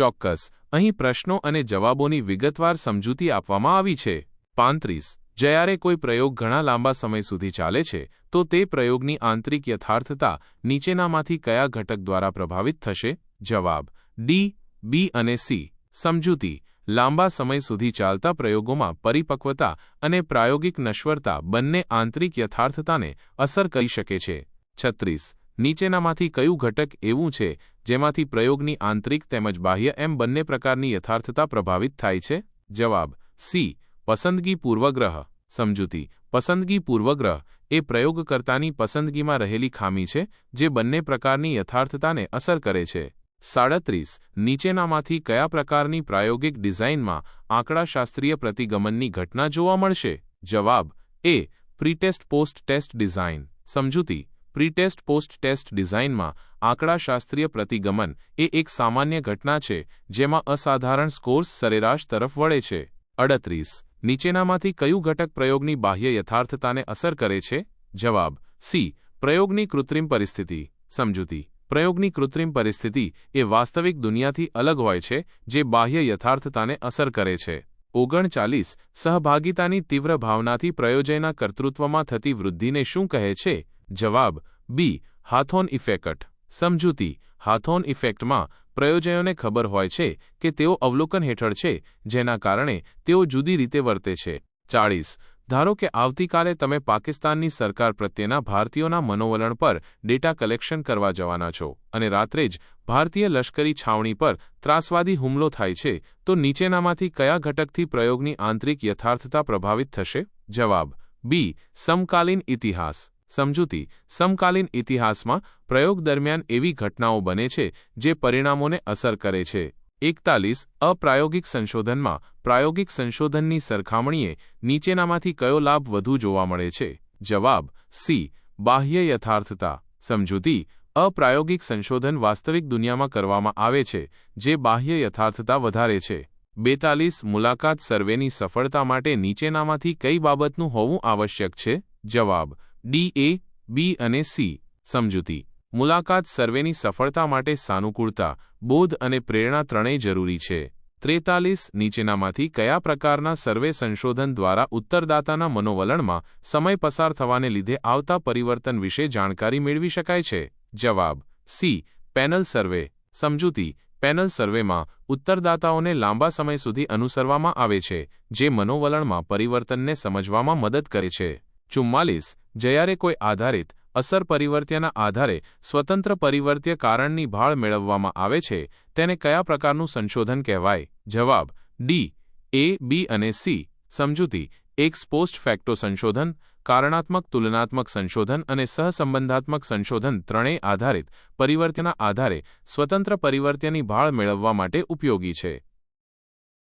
ચોક્કસ. અહીં પ્રશ્નો અને જવાબોની વિગતવાર સમજૂતી આપવામાં આવી છે. 35. જ્યારે કોઈ પ્રયોગ ઘણા લાંબા સમય સુધી ચાલે છે તો તે પ્રયોગની આંતરિક યથાર્થતા નીચેનામાંથી કયા ઘટક દ્વારા પ્રભાવિત થશે? જવાબ: ડી, બી અને સી. સમજૂતી: લાંબા સમય સુધી ચાલતા પ્રયોગોમાં પરિપક્વતા અને પ્રાયોગિક નશ્વરતા બંને આંતરિક યથાર્થતાને અસર કરી શકે છે. 36. નીચેનામાંથી કયું ઘટક એવું છે જેમાંથી પ્રયોગની આંતરિક તેમજ બાહ્ય એમ બંને પ્રકારની યથાર્થતા પ્રભાવિત થાય છે? જવાબ: સી, પસંદગી પૂર્વગ્રહ. સમજૂતી: પસંદગી પૂર્વગ્રહ એ પ્રયોગકર્તાની પસંદગીમાં રહેલી ખામી છે જે બંને પ્રકારની યથાર્થતાને અસર કરે છે. 37. નીચેનામાંથી કયા પ્રકારની પ્રાયોગિક ડિઝાઇનમાં આંકડાશાસ્ત્રીય પ્રતિગમનની ઘટના જોવા મળશે? જવાબ: એ. Pre test post test design. સમજૂતી: પ્રી-ટેસ્ટ પોસ્ટ-ટેસ્ટ ડિઝાઇનમાં આંકડાશાસ્ત્રીય પ્રતિગમન એ એક સામાન્ય ઘટના છે જેમાં અસાધારણ સ્કોર્સ સરેરાશ તરફ વળે છે. 38. નીચેનામાંથી કયું ઘટક પ્રયોગની બાહ્ય યથાર્થતાને અસર કરે છે? જવાબ: સી, પ્રયોગની કૃત્રિમ પરિસ્થિતિ. સમજૂતી: પ્રયોગની કૃત્રિમ પરિસ્થિતિ એ વાસ્તવિક દુનિયાથી અલગ હોય છે જે બાહ્ય યથાર્થતાને અસર કરે છે. 39. સહભાગિતાની તીવ્ર ભાવનાથી પ્રયોજયના કર્તૃત્વમાં થતી વૃદ્ધિને શું કહે છે? જવાબ: બી, હાથોન ઇફેક્ટ. સમજૂતી: હાથોન ઇફેક્ટમાં પ્રયોજયોને ખબર હોય છે કે તેઓ અવલોકન હેઠળ છે જેના કારણે તેઓ જુદી રીતે વર્તે છે. 40. ધારો કે આવતીકાલે તમે પાકિસ્તાનની સરકાર પ્રત્યેના ભારતીયોના મનોવલણ પર ડેટા કલેક્શન કરવા જવાના છો અને રાત્રે જ ભારતીય લશ્કરી છાવણી પર ત્રાસવાદી હુમલો થાય છે તો નીચેનામાંથી કયા ઘટકથી પ્રયોગની આંતરિક યથાર્થતા પ્રભાવિત થશે? જવાબ: બી, સમકાલીન ઇતિહાસ. સમજૂતી: સમકાલીન ઇતિહાસમાં પ્રયોગ દરમિયાન એવી ઘટનાઓ બને છે જે પરિણામોને અસર કરે છે. 41. અપ્રાયોગિક સંશોધનમાં પ્રાયોગિક સંશોધનની સરખામણીએ નીચેનામાંથી કયો લાભ વધુ જોવા મળે છે? જવાબ: સી, બાહ્ય યથાર્થતા. સમજૂતી: અપ્રાયોગિક સંશોધન વાસ્તવિક દુનિયામાં કરવામાં આવે છે જે બાહ્ય યથાર્થતા વધારે છે. 42. મુલાકાત સર્વેની સફળતા માટે નીચેનામાંથી કઈ બાબતનું હોવું આવશ્યક છે? જવાબ: ડી, એ, બી અને સી. સમજૂતી: મુલાકાત સર્વેની સફળતા માટે સાનુકૂળતા, બોધ અને પ્રેરણા ત્રણેય જરૂરી છે. 43. નીચેનામાંથી કયા પ્રકારના સર્વે સંશોધન દ્વારા ઉત્તરદાતાના મનોવલણમાં સમય પસાર થવાને લીધે આવતા પરિવર્તન વિશે જાણકારી મેળવી શકાય છે? જવાબ: સી, પેનલ સર્વે. સમજૂતી: પેનલ સર્વેમાં ઉત્તરદાતાઓને લાંબા સમય સુધી અનુસરવામાં આવે છે જે મનોવલણમાં પરિવર્તનને સમજવામાં મદદ કરે છે. 44. જ્યારે કોઈ આધારિત અસર પરિવર્ત્યના આધારે સ્વતંત્ર પરિવર્ત્ય કારણની ભાળ મેળવવામાં આવે છે તેને કયા પ્રકારનું સંશોધન કહેવાય? જવાબ: ડી, એ, બી અને સી. સમજૂતી: એક્સ પોસ્ટ ફેક્ટો સંશોધન, કારણાત્મક તુલનાત્મક સંશોધન અને સહસંબંધાત્મક સંશોધન ત્રણેય આધારિત પરિવર્ત્યના આધારે સ્વતંત્ર પરિવર્ત્યની ભાળ મેળવવા માટે ઉપયોગી છે.